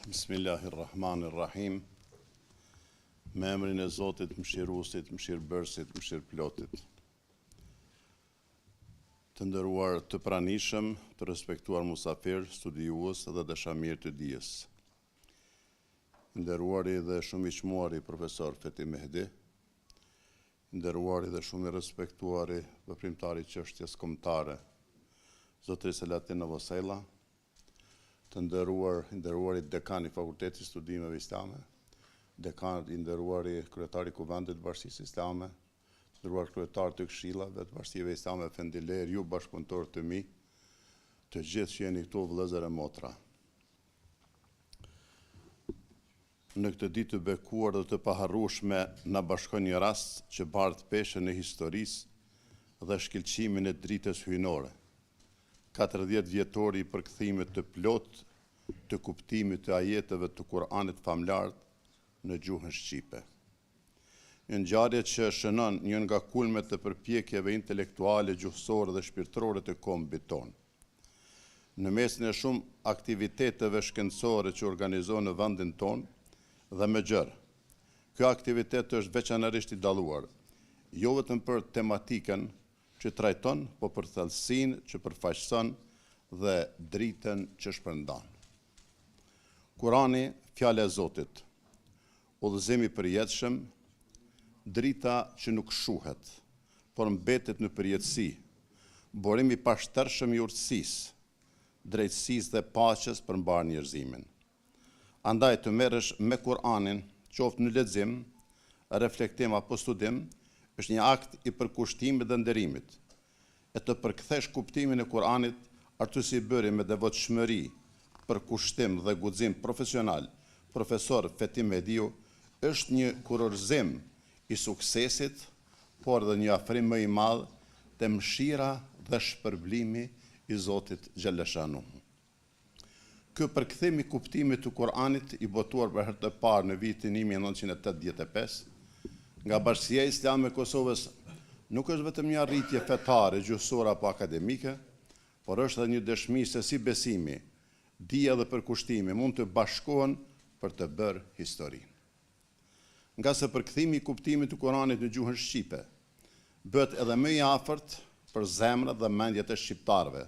Bismillahirrahmanirrahim. Me emrin e Zotit, mëshiruesit, mëshirbërësit, mëshirëplotit. Të nderuar të pranishëm, të respektuar musafir, studiues dhe dashamirë të dijes. Nderuari dhe shumë i çmuari profesor Feti Mehdi, nderuari dhe shumë i respektuari veprimtari i çështjes kombëtare, Zotri Selatin Vosella, të nderuari dekani i Fakultetit Studimeve Islame, i nderuari kryetari i Kuvendit të Bashkisë Islame, nderuar kryetar të Këshillave të Bashkive Islame Fendiler, ju bashkëpunëtorë të mi, të gjithë që jeni këtu vëllezër e motra. Në këtë ditë të bekuar dhe të paharrueshme na bashkon një rast që bart peshën e historisë dhe shkëlqimin e dritës hyjnore. 40 vjetori i përkthimit të plot të kuptimit të ajeteve të Kur'anit famlar në gjuhën shqipe. Një ngjarje që shënon një nga kulmet të përpjekjeve intelektuale, gjuhësore dhe shpirtërore të kombit tonë. Në mesin e shumë aktiviteteve shkencore që organizohen në vendin tonë dhe me gjërë. Kjo aktivitet është veçanërisht i dalluar, jo vetëm për tematikën që trajton, po për thellësinë që përfaqëson dhe dritën që shpërndan. Kurani, fjala e Zotit, udhëzimi i përjetshëm, drita që nuk shuhet, por mbetet në përjetësi, burimi i pashtershëm i urtësisë, drejtësisë dhe paqes për mbar njerëzimin. Andaj të merresh me Kur'anin, qoftë në lexim, reflektim apo studim, është një akt i përkushtimit dhe nderimit, e të përkthesh kuptimin e Kur'anit artësi bëri me devotshmëri, përkushtim dhe guxim profesional, profesor Feti Mehdiu, është një kurorëzim i suksesit, por dhe një afrim më i madh te mëshira dhe shpërblimi i Zotit Xhaleshanuhu. Ky përkthim i kuptimit të Kur'anit i botuar për herë të parë në vitin 1985, nga Bashkia Islame e Kosovës nuk është vetëm një arritje fetare, gjuhësore apo akademike, por është edhe një dëshmi se si besimi, dija dhe përkushtimi mund të bashkohen për të bërë histori. Nga se përkthimi i kuptimit të Kuranit në gjuhën shqipe bëhet edhe më i afërt për zemrat dhe mendjet e shqiptarëve,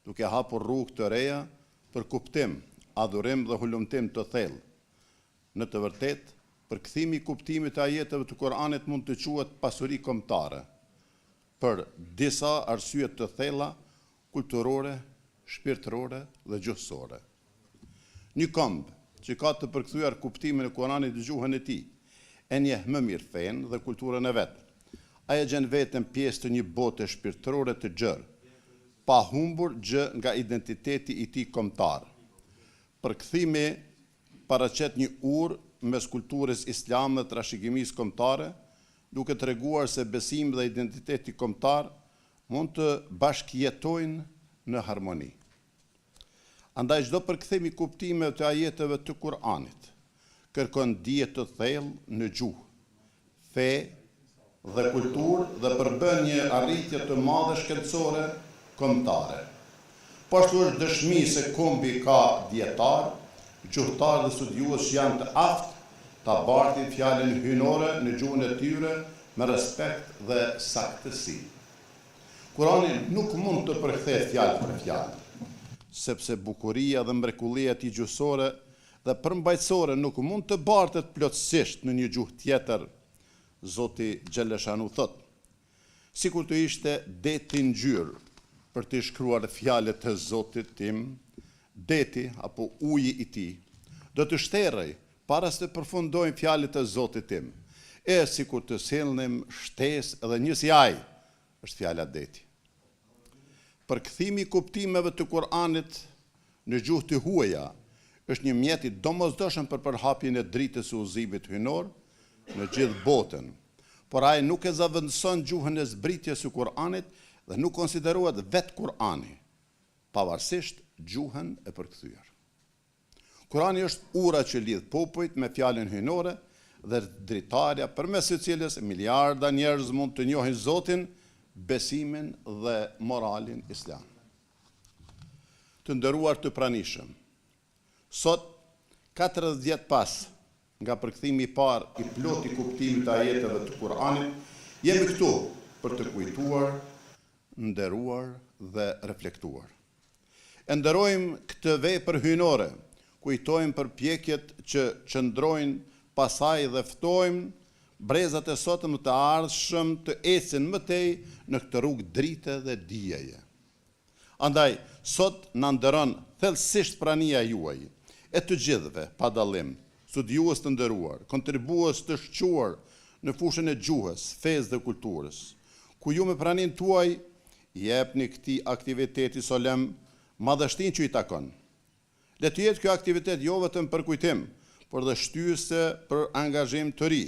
duke hapur rrugë të reja për kuptim, adhurim dhe hulumtim të thellë. Në të vërtetë, përkthimi i kuptimit të ajeteve të Kuranit mund të quhet pasuri kombëtare, për disa arsye të thella, kulturore, shpirtërore dhe gjuhësore. Një kombë që ka të përkthyer kuptimin e Kuranit në gjuhën e tij, e njeh më mirë fenë dhe kulturën e vet. Ai e gjen veten pjesë të një bote shpirtërore të gjerë, pa humbur gjë nga identiteti i tij kombëtar. Përkthimi paraqet një urë mes kulturës islame dhe trashëgimisë kombëtare, duke treguar se besimi dhe identiteti kombëtar mund të bashkëjetojnë në harmoni. Andaj çdo përkthim i kuptimeve të ajeteve të Kur'anit kërkon dije të thellë në gjuhë, fe dhe kulturë dhe përbën një arritje të madhe shkencore kombëtare. Po ashtu është dëshmi se kombi ka dietar, gjuhëtar dhe studiues që janë të aftë ta bartin fjalën hyjnore në gjuhën e tyre me respekt dhe saktësi. Kurani nuk mund të përkthehet fjalë për fjalë, sepse bukuria dhe mrekullia e tij gjuhësore dhe përmbajtësore nuk mund të bartet plotësisht në një gjuhë tjetër. Zoti Xhaleshanu thot: sikur të ishte deti ngjyrë për të shkruar fjalët e Zotit tim, deti apo uji i tij do të shterrej para se të përfundojnë fjalët e Zotit tim. Sikur të sjellnim shtesë edhe një sjaj, është fjala deti. Përkthimi i kuptimeve të Kur'anit në gjuhë të huaja është një mjet i domosdoshëm për përhapjen e dritës së udhëzimit hyjnor në gjithë botën, por ai nuk e zavendëson gjuhën e zbritjes së Kur'anit dhe nuk konsiderohet vetë Kur'ani, pavarësisht gjuhën e përkthyer. Kurani është ura që lidh popujt me fjalën hyjnore dhe dritarja përmes së cilës miliarda njerëz mund të njohin Zotin, besimin dhe moralin islam. Të nderuar të pranishëm, sot 40 vjet pas nga përkthimi I parë I plot I kuptimit të ajeteve të Kur'anit, jemi këtu për të kujtuar, nderuar dhe reflektuar. E nderojmë këtë vepër hyjnore, kujtojmë përpjekjet që qëndrojnë pasaj dhe ftojmë brezat e sotëm të ardhshëm të ecin më tej në këtë rrugë drite dhe dijeje. Andaj, sot na nderon thellësisht prania juaj, e të gjithëve, pa dallim, studiues të nderuar, kontribues të shquar në fushën e gjuhës, fesë dhe kulturës, ku ju me pranin tuaj jepni këtij aktiviteti solemn madhështinë që I takon. Le të jetë ky aktivitet jo vetëm për kujtim, por dhe shtyese për angazhim të ri,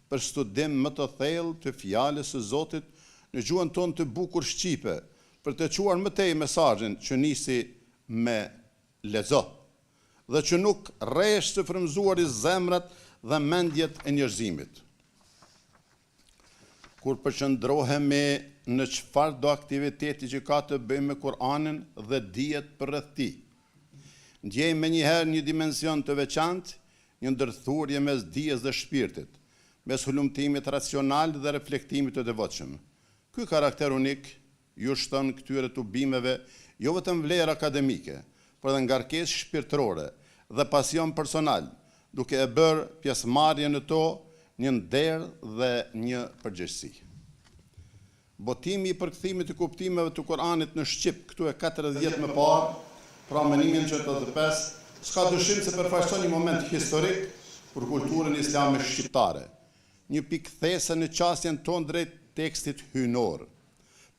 për studim më të thellë të fjalës së Zotit në gjuhën tonë të bukur shqipe, për të quar më tej mesazhin që nisi me lexo, dhe që nuk rresh të frymzuar I zemrat dhe mendjet e njerëzimit. Kur përqendrohemi në çfarë do aktiviteti që ka të bëjë me Kur'anin dhe dijet përreth tij, ndjejmë menjëherë një dimension të veçantë, një ndërthurje mes dijes dhe shpirtit, mes hulumtimit racional dhe reflektimit të devotshëm. Ky karakter unik ju shton këtyre tubimeve jo vetëm vlerë akademike, por edhe ngarkesë shpirtërore dhe pasion personal, duke e bërë pjesëmarrjen në to një nder dhe një përgjegjësi. Botimi I përkthimit të kuptimeve të Kur'anit në shqip këtu e 40 vjet më parë, pra në 1985, s'ka dyshim se përfaqëson një moment historik për kulturën islame shqiptare, një pikë these në qasjen tonë drejt tekstit hyjnor.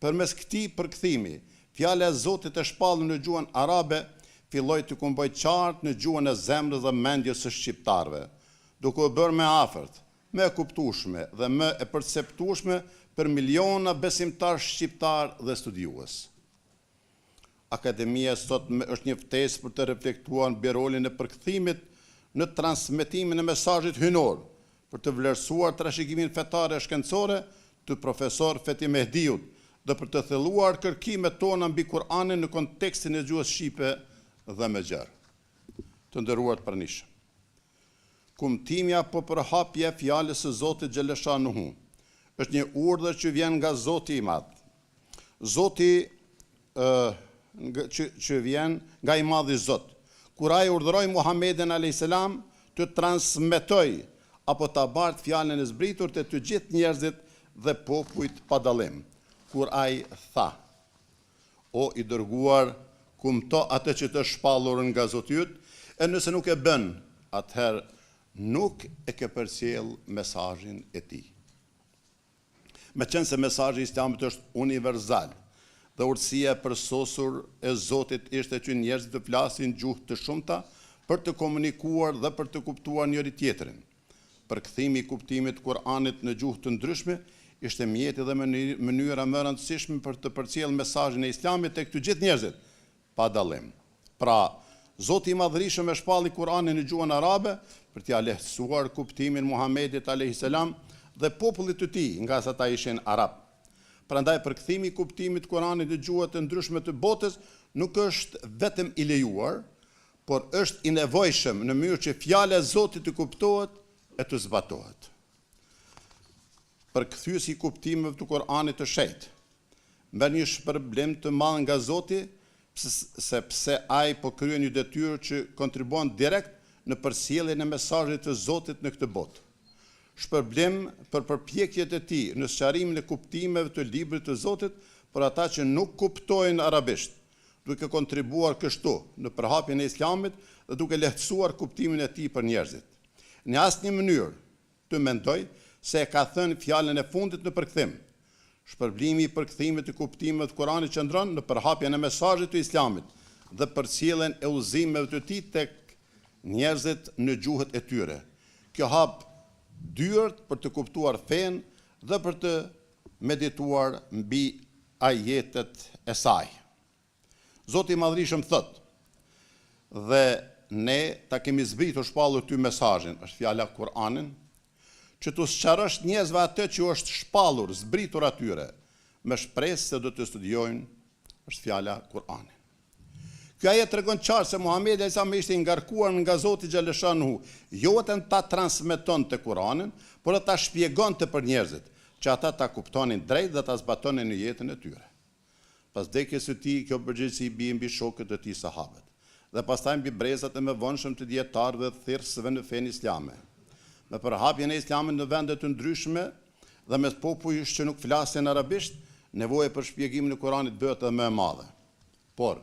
Përmes këtij përkthimi, fjala e Zotit e shpallur në gjuhën arabe filloi të kumboj qartë në gjuhën e zemrës dhe mendjes së shqiptarëve, duke u bërë më afërt, më e kuptueshme dhe më e perceptueshme për miliona besimtar shqiptar dhe studiues. Akademia sot është një ftesë për të reflektuar mbi rolin e përkthimit në transmetimin e mesazhit hyjnor, për të vlerësuar trashëgimin fetar e shkencore të profesor Feti Mehdiut dhe për të thelluar kërkimet tona mbi Kur'anin në kontekstin e gjuhës shqipe dhe me gjerë. Të nderuar të pranishëm, kumtimja apo përhapja e fjalës së Zotit xhaleshanuhu është një urdhër që vjen nga Zoti I Madh. Zoti që vjen nga I Madhi Zot, kur ai urdhëroi Muhamedit a.s. të transmetoj apo ta bartë fjalën e zbritur te të gjithë njerëzit dhe popujt pa dallim, kur ai tha: O I dërguar, kumto atë që të shpallur nga Zoti yt, e nëse nuk e bën, atëherë nuk e ke përcjell mesazhin e tij. Meqense mesazhi I Islamit është universal dhe urtësia e përsosur e Zotit ishte që njerëzit të flasin gjuhë të shumta për të komunikuar dhe për të kuptuar njëri tjetrin. Përkthimi I kuptimit të Kur'anit në gjuhë të ndryshme ishte mjeti dhe mënyra më e rëndësishme për të përcjellë mesazhin e Islamit tek të gjithë njerëzit, pa dallim. Pra, Zoti I Madhërisëm e shpalli Kur'anin në gjuhën arabe për t'ia lehtësuar kuptimin Muhamedit a.s. dhe popullit të tij, nga sa ata ishin arab. Prandaj përkthimi I kuptimit të Kur'anit në gjuhë të ndryshme të botës nuk është vetëm I lejuar, por është I nevojshëm në mënyrë që fjala e Zotit të kuptohet e të zbatohet. Përkthyesi I kuptimeve të Kur'anit të shejt merr një shpërblim të madh nga Zoti, sepse ai po kryen një detyrë që kontribuon direkt në përcjelljen e mesazhit të Zotit në këtë botë. Shpërblim për përpjekjet e tij në sqarimin e kuptimeve të librit të Zotit për ata që nuk kuptojnë arabisht, duke kontribuar kështu në përhapjen e Islamit dhe duke lehtësuar kuptimin e tij për njerëzit. Në asnjë mënyrë të mendoj se e ka thënë fjalën e fundit në përkthim. Shpërblimi I përkthimit të kuptimeve të Kuranit qëndron në përhapjen e mesazhit të Islamit dhe përcjelljen e udhëzimeve të tij tek njerëzit në gjuhët e tyre. Kjo hap dyert për të kuptuar fen dhe për të medituar mbi ajetet e saj. Zoti I Madhërisëm thot: dhe ne ta kemi zbritur shpallur ty mesazhin, është fjala Kur'anin, që të sqarosh njerëzve atë që është shpallur, zbritur atyre, me shpresë se do të studiojnë, është fjala Kur'ani. Kjo ajet tregon qartë se Muhamedi alayhis salam ishte i ngarkuar nga Zoti xhaleshanuhu, jo vetëm ta transmetonte Kur'anin, por ta shpjegonte për njerëzit, që ata ta kuptonin drejt dhe ta zbatonin në jetën e tyre. Pas vdekjes së tij, kjo përgjegjësi bie mbi shokët e tij sahabët, dhe pastaj mbi brezat e mëvonshëm të dietarëve dhe thirrësve në fenë islame. Me përhapjen e islamit në vende të ndryshme dhe mes popujsh që nuk flasin arabisht, nevoja për shpjegimin e Kuranit bëhet edhe më e madhe. Por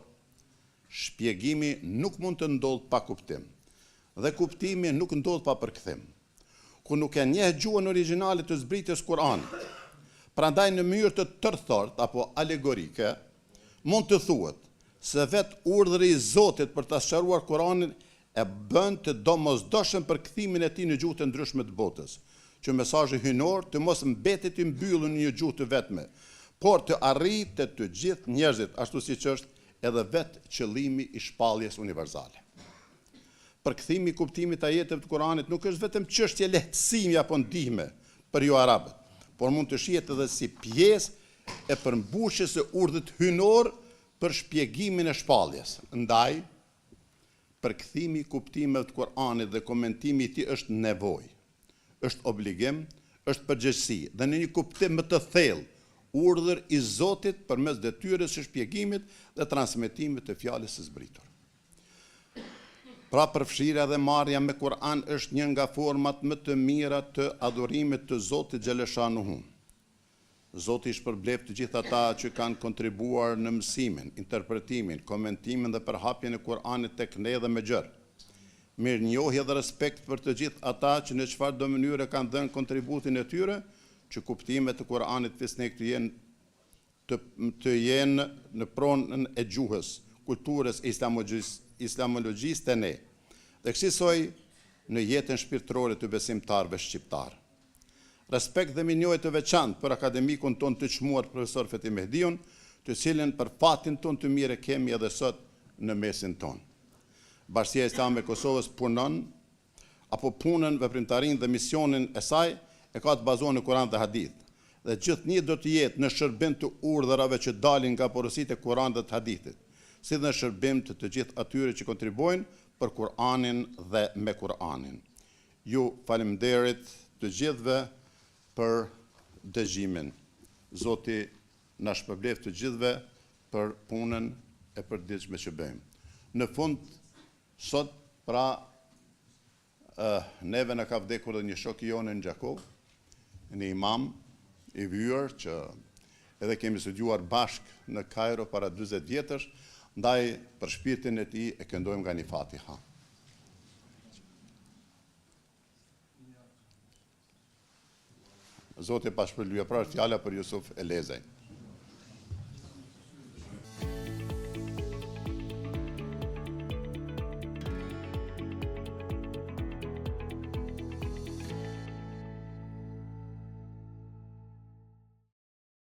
shpjegimi nuk mund të ndodhë pa kuptim, dhe kuptimi nuk ndodhë pa përkthim. Ku nuk e njeh gjuhën origjinale të zbritjes Kuranit, prandaj në mënyrë të tërthort apo alegorike, mund të thuhet se vetë urdhri i Zotit për ta sqaruar Kuranin e bën të domosdoshëm për kthimin e tij në gjuhë të ndryshme të botës, që mesazhi hyjnor të mos mbetet i mbyllur në një gjuhë të vetme, por të arrijë të gjithë njerëzit, ashtu siç është edhe vetë qëllimi i shpalljes universale. Përkthimi i kuptimit të ajeteve të Kuranit nuk është vetëm çështje lehtësimi apo ndihme për jo arabët, por mund të shihet edhe si pjesë e përmbushjes së urdhrit hyjnor për shpjegimin e shpalljes. Ndaj, përkthimi i kuptimeve të Kuranit dhe komentimi i tij është nevojë, është obligim, është përgjegjësi dhe në një kuptim më të thellë, urdhër i Zotit përmes detyrës së shpjegimit dhe transmetimit të fjalës së zbritur. Pra përfshirja dhe marrja me Kur'an është një nga format më të mira të adhurimit të Zotit xhaleshanuhu. Zoti i shpërbleft të gjithë ata që kanë kontribuar në mësimin, interpretimin, komentimin dhe përhapjen e Kur'anit tek ne dhe me gjërë. Mirënjohje dhe respekt për të gjithë ata që në çfarëdo mënyre kanë dhënë kontributin e tyre, që kuptimet e Kur'anit fisnik të jenë në pronën e gjuhës, kulturës e islamologjisë të ne, dhe kësaj në jetën shpirtërore të besimtarëve shqiptar. Respekt dhe mirënjohje të veçantë për akademikun ton të çmuar profesor Fethi Mehdiun, të cilën për fatin ton të mirë kemi edhe sot në mesin ton. Bashkia Islame e Kosovës punën, veprimtarinë dhe misionin e saj e ka të bazuar në Kur'an dhe Hadith, dhe gjithnjë do të jetë në shërbim të urdhërave që dalin nga porositë e Kur'anit dhe të Hadithit, si dhe në shërbim të gjithë atyre që kontribuojnë për Kur'anin dhe me Kur'anin. Ju faleminderit të gjithëve për dëgjimin. Zoti na shpërbleft të gjithëve për punën e përditshme që bëjmë. Në fund, sot pra neve na ka vdekur dhe një shok i jonë në Gjakov, një imam i vyer që edhe kemi studiuar bashkë në Kairo para 40 vjetësh, ndaj për shpirtin e tij e këndojmë nga një Fatiha. Zoti pa shpërblyer, pra fjala për Jusuf Elezej.